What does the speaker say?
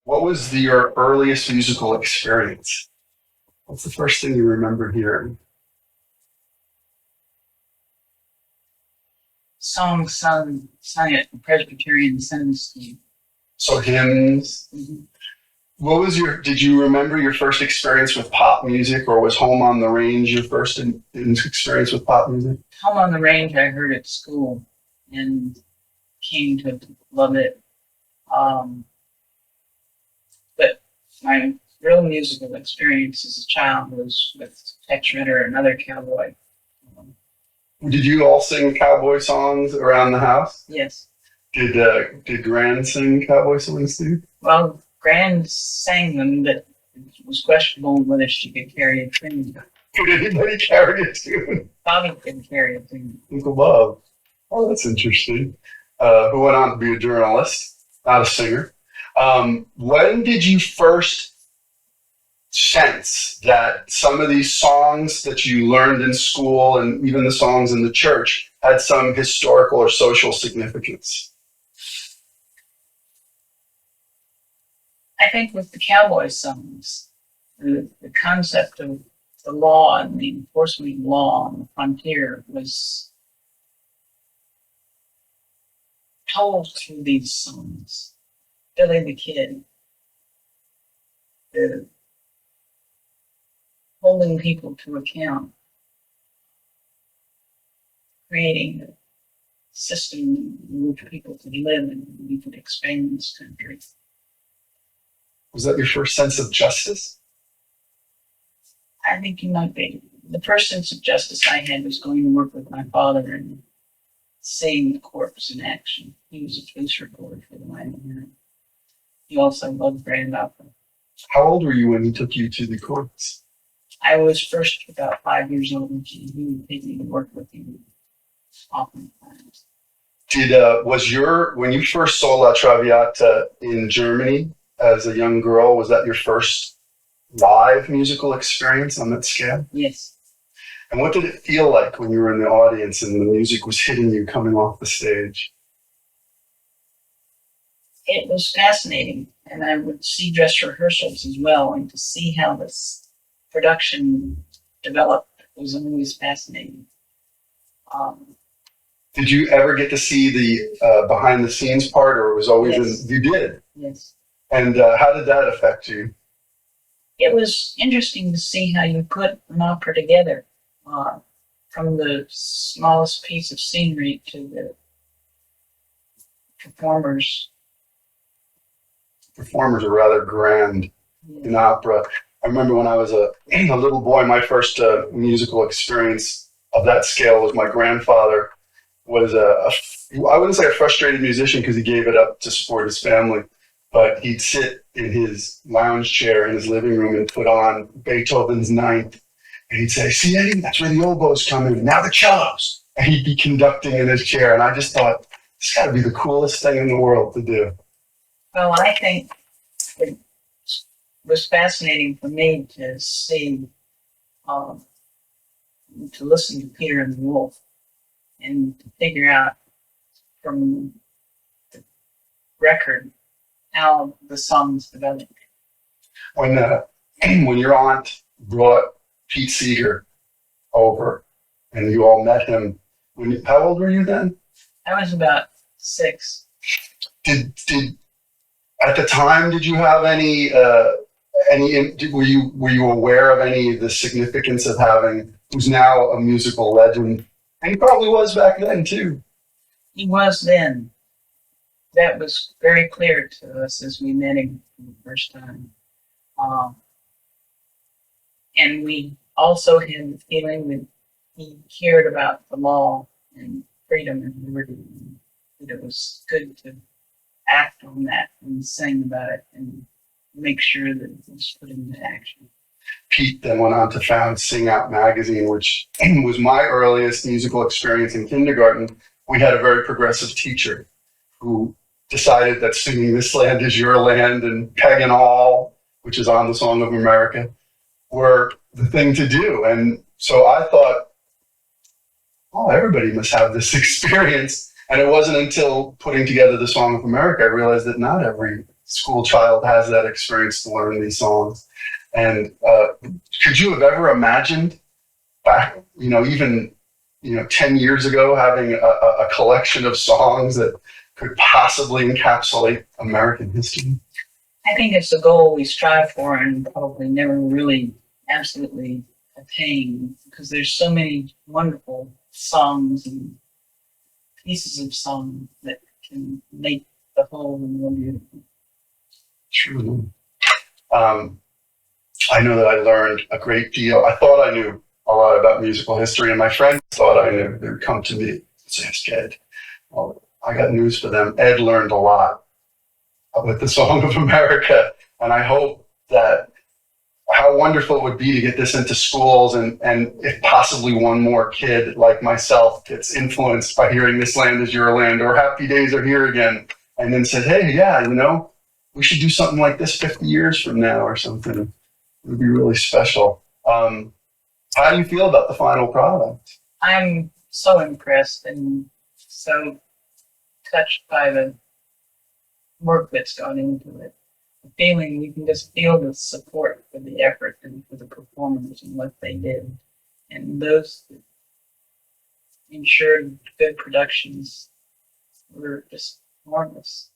What was your earliest musical experience? What's the first thing you remember hearing? Songs sung at the Presbyterian Sunday School. So hymns. Mhm. Did you remember your first experience with pop music, or was Home on the Range your first experience with pop music? Home on the Range I heard at school and came to love it. But my real musical experience as a child was with Tex Ritter, another cowboy. Did you all sing cowboy songs around the house? Yes. Did Gran sing cowboy songs too? Well, Gran sang them, but it was questionable whether she could carry a tune. Could anybody carry a tune? Bobby could carry a tune. Uncle Bob. Oh, that's interesting. Who went on to be a journalist, not a singer. When did you first sense that some of these songs that you learned in school and even the songs in the church had some historical or social significance? I think with the cowboy songs, the concept of the law and the enforcement of law on the frontier was told through these songs. Billy the Kid, the holding people to account, creating a system in which people could live and we could expand this country. Was that your first sense of justice? I think you might be. The first sense of justice I had was going to work with my father and seeing the corpse in action. He was a police reporter for the Miami Herald. He also loved grand opera. How old were you when he took you to the courts? I was first about 5 years old, and he would take me to work with him oftentimes. When you first saw La Traviata in Germany as a young girl, was that your first live musical experience on that scale? Yes. And what did it feel like when you were in the audience and the music was hitting you coming off the stage? It was fascinating, and I would see dress rehearsals as well, and to see how this production developed was always fascinating. Did you ever get to see the behind the scenes part, or it was always Yes. You did? Yes. And how did that affect you? It was interesting to see how you put an opera together, from the smallest piece of scenery to the performers. Performers are rather grand in opera. I remember when I was a little boy, my first musical experience of that scale was my grandfather was I wouldn't say a frustrated musician because he gave it up to support his family, but he'd sit in his lounge chair in his living room and put on Beethoven's Ninth, and he'd say, "See, Eddie, that's where the oboes come in. Now the cellos." And he'd be conducting in his chair, and I just thought, this got to be the coolest thing in the world to do. Well, I think it was fascinating for me to see, to listen to Peter and the Wolf and to figure out from the record how the songs developed. When your aunt brought Pete Seeger over and you all met him, how old were you then? I was about 6. Did at the time did you have were you aware of any of the significance of having who's now a musical legend, and he probably was back then too? He was then. That was very clear to us as we met him for the first time. And we also had the feeling that he cared about the law and freedom and liberty, and that it was good to act on that and sing about it and make sure that it was put into action. Pete then went on to found Sing Out magazine, which was my earliest musical experience in kindergarten. We had a very progressive teacher who decided that singing This Land Is Your Land and Peg and All, which is on the Song of America, were the thing to do. And so I thought, oh, everybody must have this experience. And it wasn't until putting together the Song of America I realized that not every school child has that experience to learn these songs. And could you have ever imagined back, even 10 years ago, having a collection of songs that could possibly encapsulate American history? I think it's a goal we strive for and probably never really absolutely attain, because there's so many wonderful songs and pieces of song that can make the whole more beautiful. Truly. I know that I learned a great deal. I thought I knew a lot about musical history, and my friends thought I knew. They would come to me and say, "Ask Ed." Well, I got news for them. Ed learned a lot with the Song of America, and I hope that how wonderful it would be to get this into schools, and if possibly one more kid like myself gets influenced by hearing "This Land Is Your Land" or "Happy Days Are Here Again," and then says, "Hey, yeah, we should do something like this 50 years from now or something." It would be really special. How do you feel about the final product? I'm so impressed and so touched by the work that's gone into it. The feeling, you can just feel the support for the effort and for the performers and what they did. And those that ensured good productions were just marvelous.